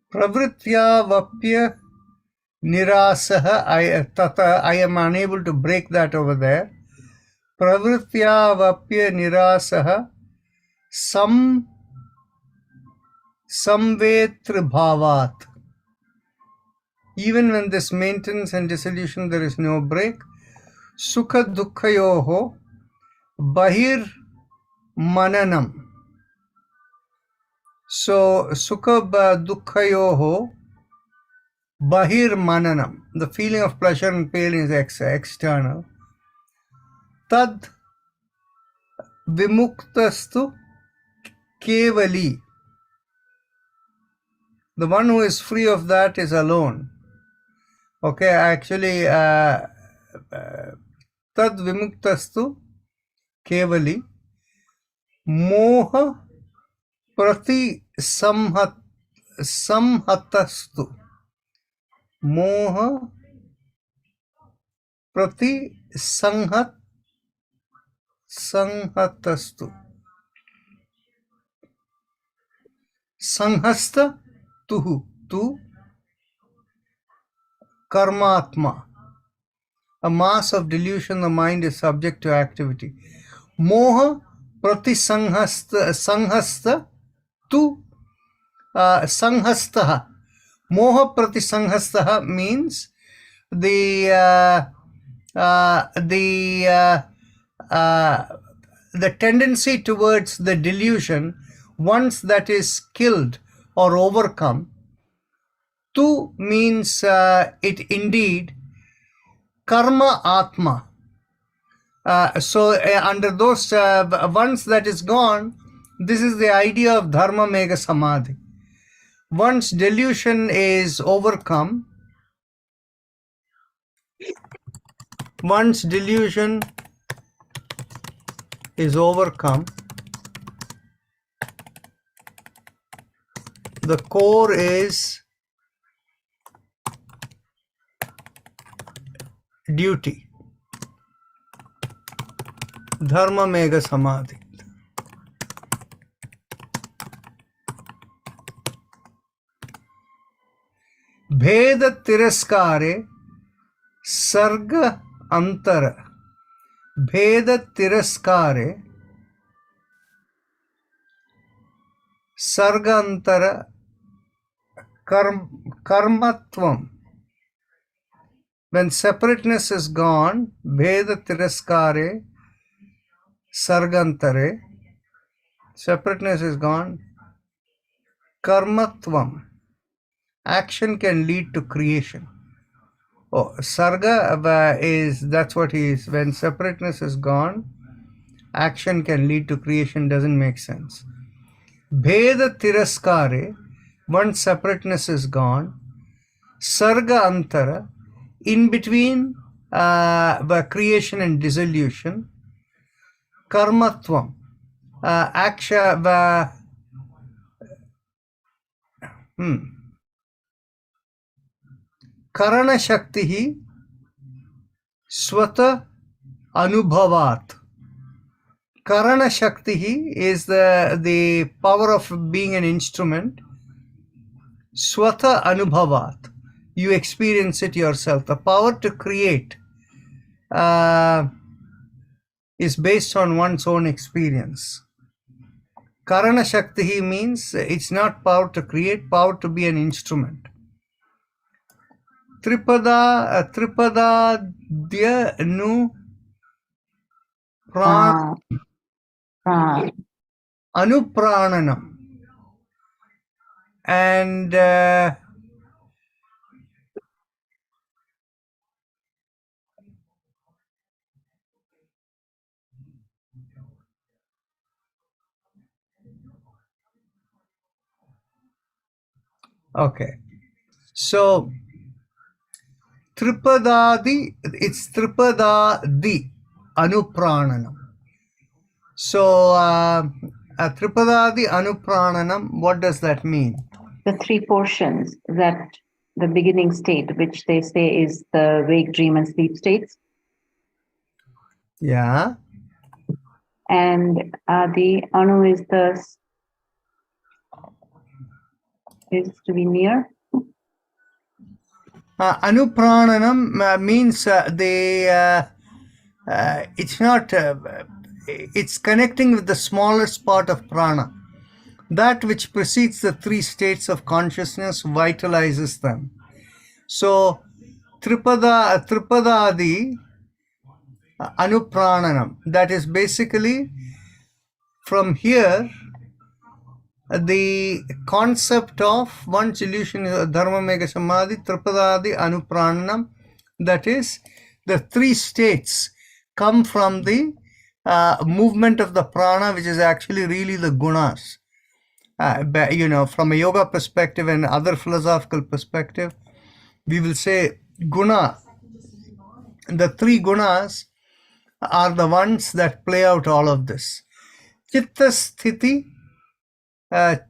Pravrityavapya nirasaha. I am unable to break that over there. Pravrityavapya nirasaha samvetri bhavat. Even when this maintenance and dissolution, there is no break. Sukha dukkhayoho bahir mananam. So sukha dukkhayoho bahir mananam. The feeling of pleasure and pain is external. Tad vimuktastu kevali. The one who is free of that is alone. Okay, actually, tad vimuktastu kevali moha prati samhatastu. Moha prati sanghatastu. Sanghasta tuhu. Tu karmatma. A mass of delusion, the mind is subject to activity. Moha prati sanghasta tu sanghastaha. Moha prati sanghastaha means the tendency towards the delusion, once that is killed or overcome. Tu means it indeed. Karma atma. So under those, once that is gone, this is the idea of dharma mega samadhi. Once delusion is overcome, the core is duty. Dharma mega samadhi. Bheda tiraskare sarga antara. Bheda tiraskare sarga antara karmatvam. When separateness is gone, bheda tiraskare sargantare, separateness is gone, karmatvam, action can lead to creation. Oh, sarga is, that's what he is. When separateness is gone, action can lead to creation, doesn't make sense. Bheda tiraskare, once separateness is gone, sarga antara, in between creation and dissolution, karmatvam, karana shakti swata anubhavat. Karana shakti is the power of being an instrument. Swata anubhavat, you experience it yourself. The power to create is based on one's own experience. Karana Shakti means it's not power to create, power to be an instrument. Tripada Dya Nu Anuprananam. And okay, so Tripadadi, it's Tripadadi Anuprananam. So Tripadadi Anuprananam, what does that mean? The three portions, that the beginning state, which they say is the wake, dream, and sleep states. Yeah. And the Anu is to be near. Anuprananam means it's not, it's connecting with the smallest part of prana. That which precedes the three states of consciousness vitalizes them. So, Tripadadi Anuprananam, that is basically from here, the concept of one solution is Dharma Mega Samadhi, Tripadadi Anuprananam, that is, the three states come from the movement of the prana, which is actually really the gunas. From a yoga perspective and other philosophical perspective, we will say guna. The three gunas are the ones that play out all of this. Chitta sthiti,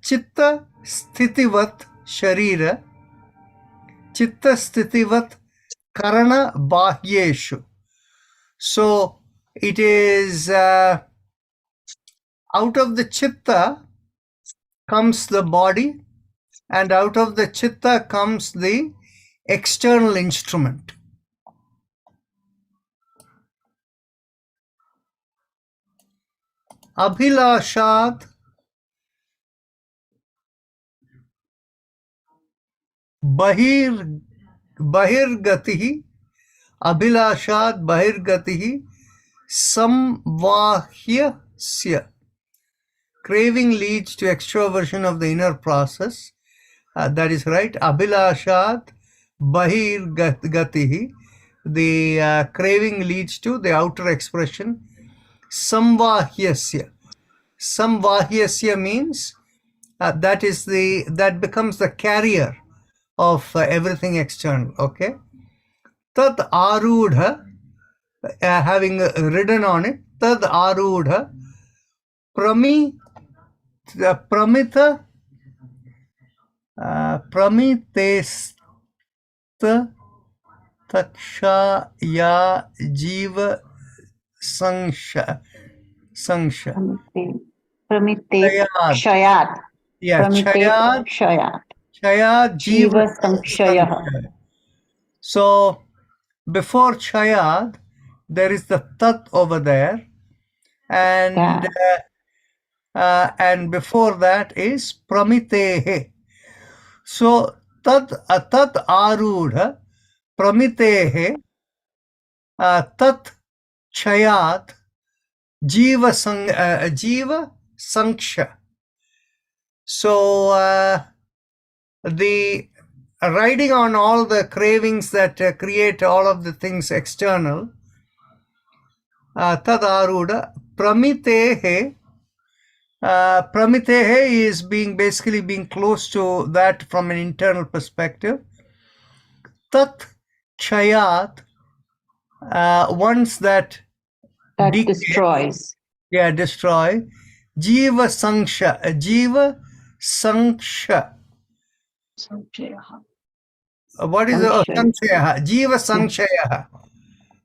chitta sthitivat sharira, chitta sthitivat karana bahyeshu. So it is out of the chitta comes the body, and out of the chitta comes the external instrument. Abhilashat bahirgatihi, Abhilashat bahirgatihi samvahyasya. Craving leads to extroversion of the inner process. That is right. Abhilashat bahirgatihi. The craving leads to the outer expression. Samvahyasya. Samvahyasya means that becomes the carrier of everything external. Okay. Tad arudha, having ridden on it. Tad arudha pramita Pramitest takshaya jiva sangsha. Pramite Chayad. Kshayat. Yeah, Pramite Kshayat. Chayad jiva Jiva Sankshayah. sangsha. So before Chayad, there is the Tat over there, and before that is Pramitehe. So Tat Arudha Pramitehe Tat Chayat Jiva Sanksha. So the riding on all the cravings that create all of the things external, Tad Aruda Pramitehe. Pramitehe is basically being close to that from an internal perspective. Tat Chayat, once that destroys. Yeah, destroy. Jiva Sanksha. Jiva Sanksha. What is Sankshayaha? Jiva Sankshayaha.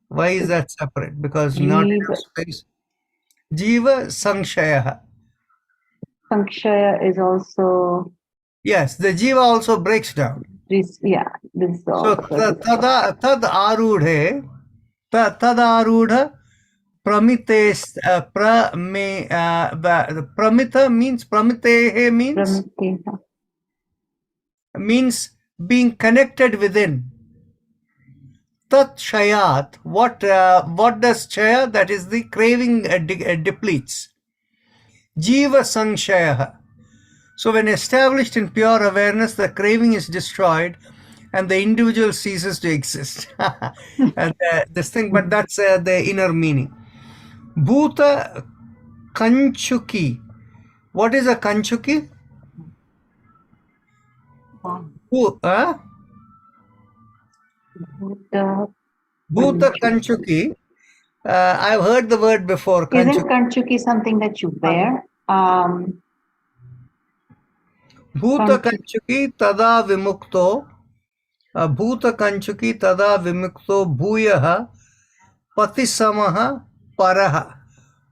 Why is that separate? Because not enough space. Jiva Sangshayaha. Sankshaya is also. Yes, the Jiva also breaks down. This So tad arudhe, tad arudha pramite pramita means pramitehe means being connected within. Tat shayat, what does chaya? That is the craving depletes. Jiva Sangshayaha. So when established in pure awareness, the craving is destroyed and the individual ceases to exist. And, this thing, but that's the inner meaning. Bhuta Kanchuki. What is a Kanchuki? Bhuta Kanchuki. I've heard the word before. Isn't Kanchuki something that you wear? Bhuta Kanchuki tada vimukto. Bhuta Kanchuki tada vimukto bhuyaha patisamaha paraha.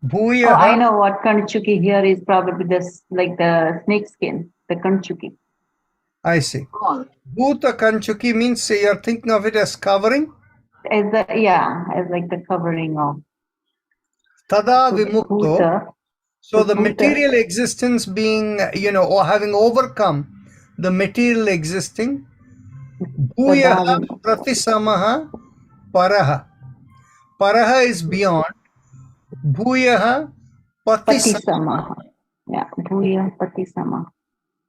Bhuyaha. Oh, I know what Kanchuki here is, probably this, like the snake skin, the Kanchuki. I see. Bhuta Kanchuki means you're thinking of it as covering? As like the covering of. Tada vimukto. So the material existence being, or having overcome the material existing. Bhuyaha pratisamaha paraha. Paraha is beyond. Bhuyaha patisamaha. Yeah, Bhuya Patisamaha.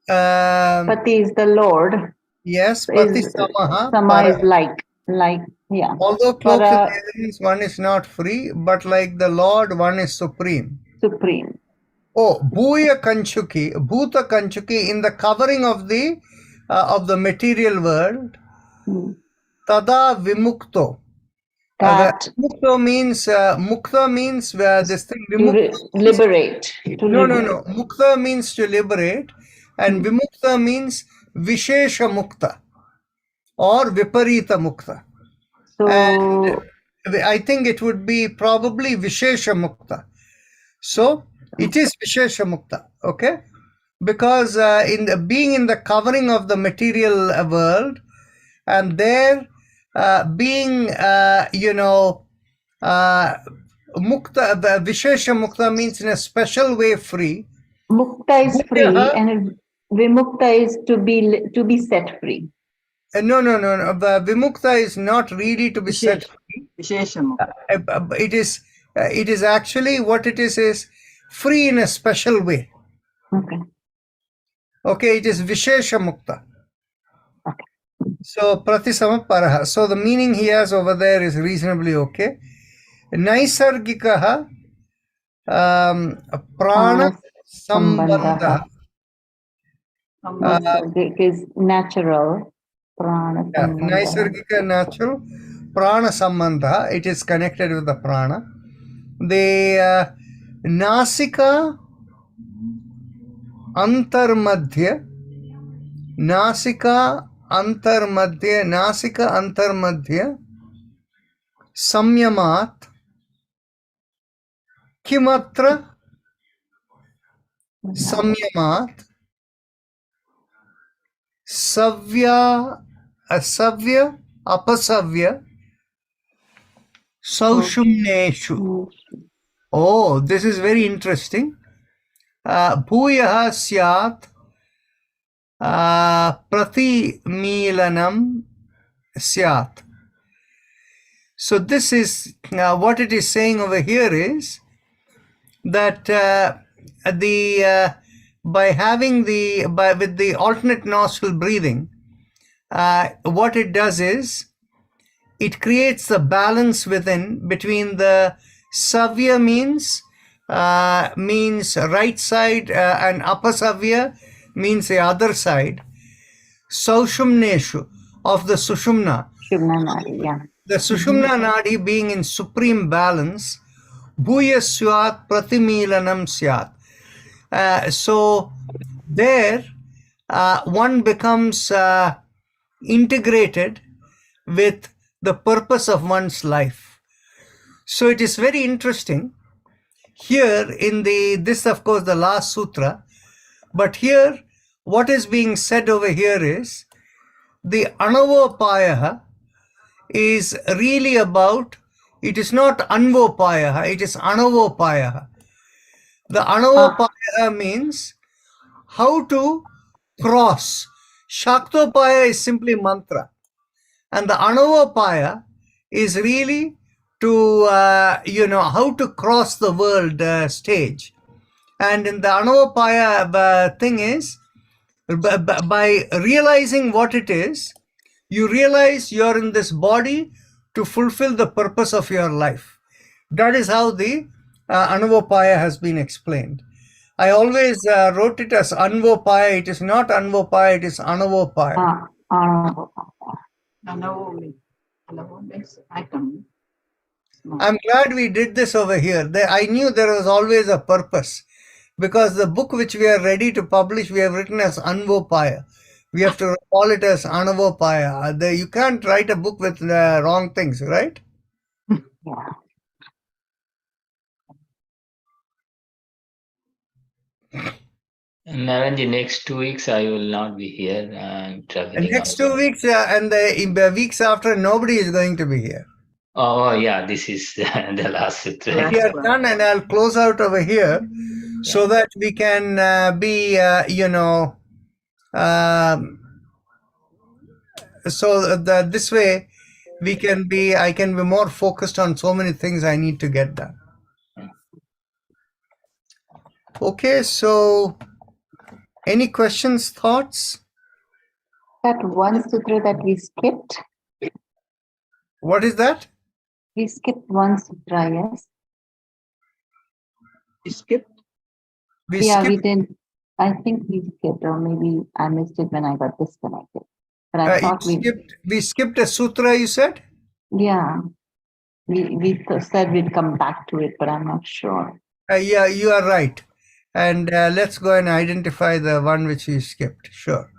Pati is the Lord. Yes, patisamaha. Sama is like, yeah. Although cloaked in evidence, one is not free, but like the Lord, one is supreme. Supreme. Oh, Bhuya Kanchuki, Bhuta Kanchuki, in the covering of the material world. Tada vimukto. Mukta means this thing. Liberate. No. Mukta means to liberate, and vimukta means vishesha mukta or viparita mukta. So, and I think it would be probably vishesha mukta. So it is vishesha mukta, okay? Because being in the covering of the material world, and there being mukta, vishesha mukta means in a special way free. Mukta is free, and vimukta is to be set free. No. Vimukta is not really to be set free. It is actually what it is free in a special way. Okay, it is Vishesha Mukta. Okay. So Pratisama Paraha. So the meaning he has over there is reasonably okay. Naisargikaha Prana Sambandha. It is natural. Prana Sambandha. Naisargika, natural. Prana Sambandha. It is connected with the prana. The Nasika Antarmadhya Nasika antarmadhya samyamat kimatra samyamat savya apasavya saushumneshu. Oh, this is very interesting. Bhuyaha syat pratimilanam syat. So this is what it is saying over here is that by having with the alternate nostril breathing, what it does is it creates the balance within between the savya means right side and apasavya means the other side. Saushumneshu of the sushumna. The sushumna nadi being in supreme balance. Bhuya syat pratimilanam syat. So there one becomes integrated with the purpose of one's life. So it is very interesting here in this of course the last sutra, but here what is being said over here is the anavopaya is really about, it is not anvopaya, it is anavopaya. The anavopaya means how to cross. Shaktopaya is simply mantra. And the anavopaya is really to, how to cross the world stage. And in the anavopaya thing is, by realizing what it is, you realize you're in this body to fulfill the purpose of your life. That is how the anavopaya has been explained. I always wrote it as anvopaya. It is not anvopaya, it is anavopaya. Anavo means atom. I'm glad we did this over here. I knew there was always a purpose, because the book which we are ready to publish, we have written as Anvopaya. We have to call it as Anavopaya. You can't write a book with wrong things, right? Yeah. Naranji, next 2 weeks I will not be here. I'm traveling. Next 2 weeks and the weeks after, nobody is going to be here. Oh yeah, this is the last sutra. We are done, and I'll close out over here so that we can be, so that this way I can be more focused on so many things I need to get done. Okay, so any questions, thoughts? That one sutra that we skipped. What is that? We skipped one sutra, yes? We skipped? We didn't. I think we skipped, or maybe I missed it when I got disconnected. But I thought we skipped a sutra, you said? Yeah. We said we'd come back to it, but I'm not sure. Yeah, you are right. And let's go and identify the one which we skipped. Sure.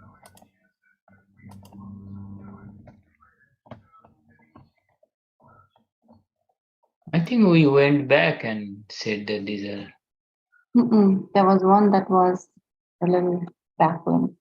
I think we went back and said that these are. There was one that was a little baffling.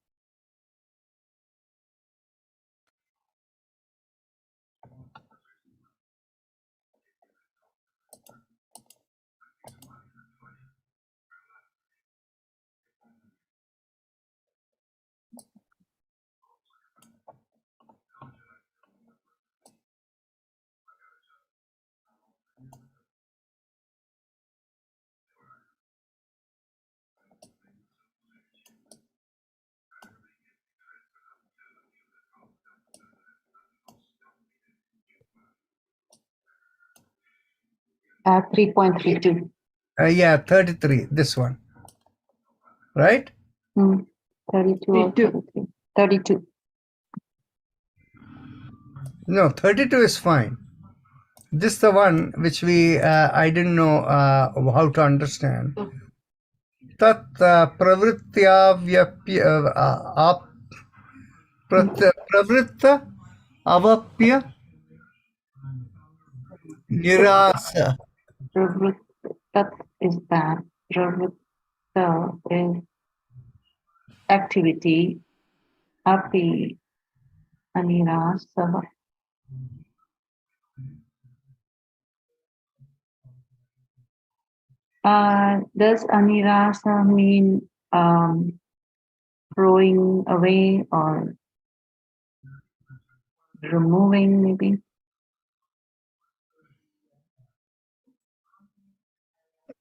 At 3.32. Yeah, 33, this one. Right? 32 or 33. 32. No, 32 is fine. This is the one which I didn't know how to understand. Tat pravrittya Pravritta avapya nirasa. That is that. Pravritta is activity. Api anirasa. Does anirasa mean throwing away or removing maybe?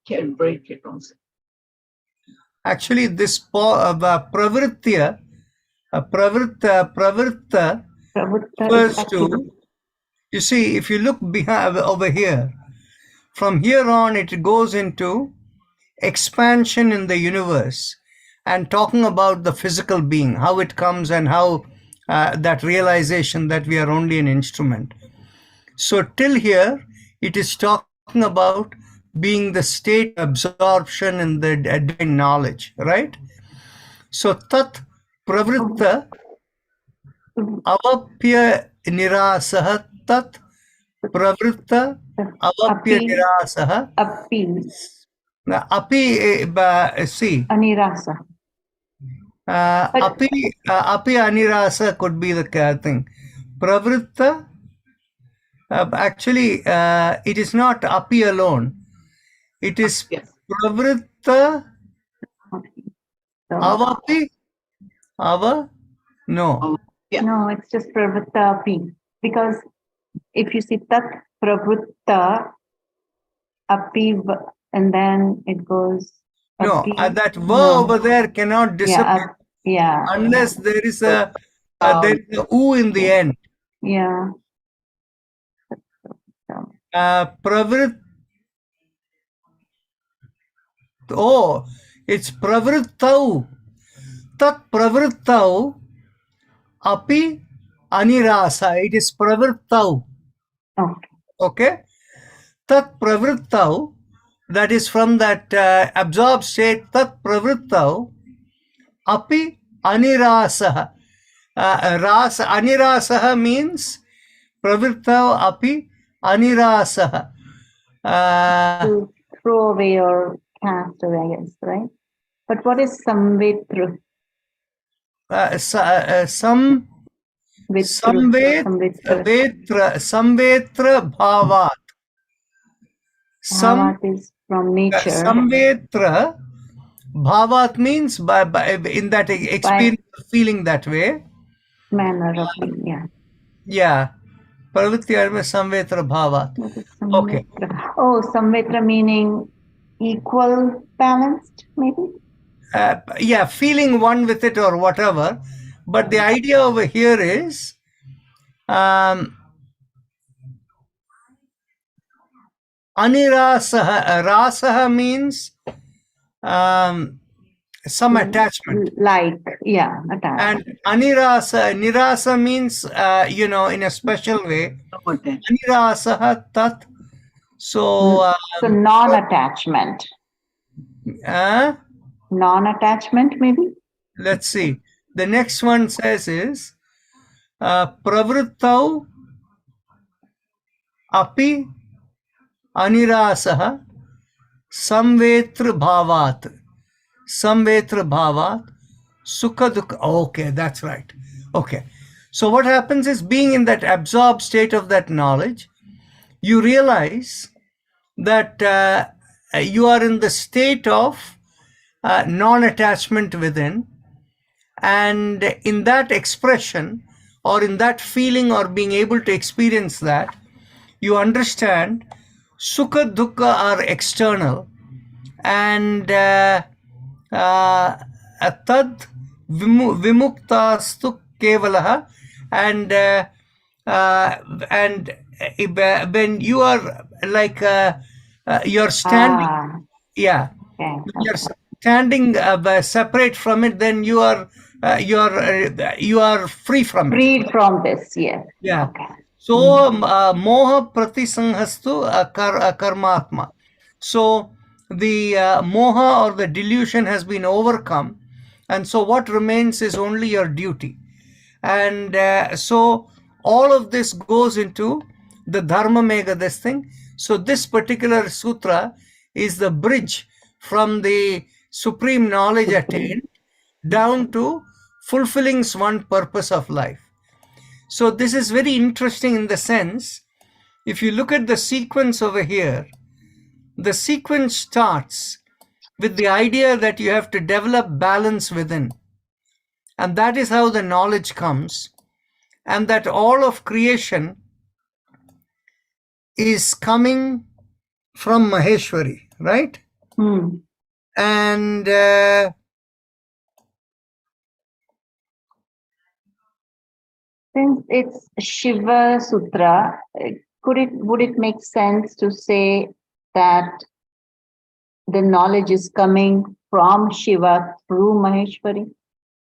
Can break it also. Actually, this pravritya, pravritta refers to, you see, if you look behind over here, from here on it goes into expansion in the universe and talking about the physical being, how it comes and how that realization that we are only an instrument. So till here, it is talking about being the state of absorption in the divine knowledge, right? So tat pravritta avapya nirasah, tat pravritta avapya nirasah. Api Api, see, anirasa. api anirasa could be the thing. Pravritta, actually, it is not api alone. It is Yes. pravritta So, avapi ava. No. Yeah. no, it's just pravritta api. Because if you see tat pravritta api and then it goes No, api. that va No. over there cannot disappear Yeah, unless there is a u in the end. yeah. So, Pravrit. Oh, it's pravrittau. Tat pravrittau api anirasa. It is pravrittau. okay. Okay? Tat pravrittau, that is from that absorbed state, tat pravrittau api anirasa. Anirasa means pravrittau api anirasa. To throw away or cast away, I guess, right? But what is samvetru? Some samvetra bhavat. Bhavat is from nature. Samvetra bhavat means by in that experience of feeling that way. Manner of being, yeah. Yeah. Pravritti arme samvetra bhavat. What is Okay. samvetra? Oh, samvetra meaning equal, balanced, maybe? Yeah, feeling one with it or whatever. But the idea over here is anirasah. Rasaha means some attachment. Like, yeah, attachment. And nirasa means, in a special way. Anirasah tat. So, So non-attachment. Non-attachment, maybe? Let's see. The next one says is pravrittau api anirasah samvetra bhavat. Samvetra bhavat sukha dukha. Okay, that's right. Okay. So what happens is, being in that absorbed state of that knowledge, you realize that you are in the state of non-attachment within, and in that expression or in that feeling or being able to experience that, you understand sukha dukkha are external, and tad vimuktastu kevalah, and when you are like you're standing, yeah, Okay. you're standing separate from it, then you are free from it. Freed from this, yes. Yeah. Okay. So moha pratisanghastu karmatma. So the moha or the delusion has been overcome, and so what remains is only your duty. And so all of this goes into the Dharma Mega, this thing. So this particular sutra is the bridge from the supreme knowledge attained down to fulfilling one's purpose of life. So this is very interesting in the sense, if you look at the sequence over here, the sequence starts with the idea that you have to develop balance within. And that is how the knowledge comes. And that all of creation is coming from Maheshwari, right? And since it's Shiva Sutra, would it make sense to say that the knowledge is coming from Shiva through Maheshwari?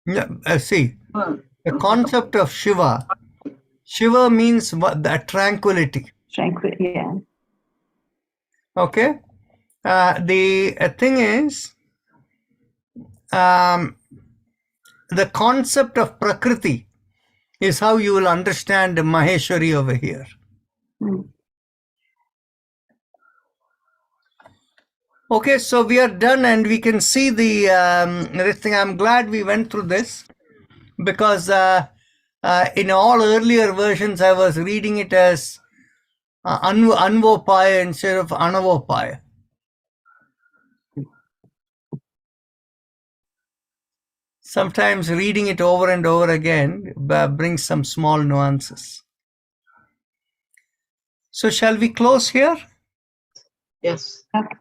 yeah, see, the concept of Shiva, Shiva means the tranquility. Tranquil, yeah. Okay. The thing is, the concept of Prakriti is how you will understand Maheshwari over here. Okay, so we are done and we can see the this thing. I'm glad we went through this because in all earlier versions I was reading it as Anvopaya instead of Anavopaya. Sometimes reading it over and over again brings some small nuances. So shall we close here? Yes. Okay.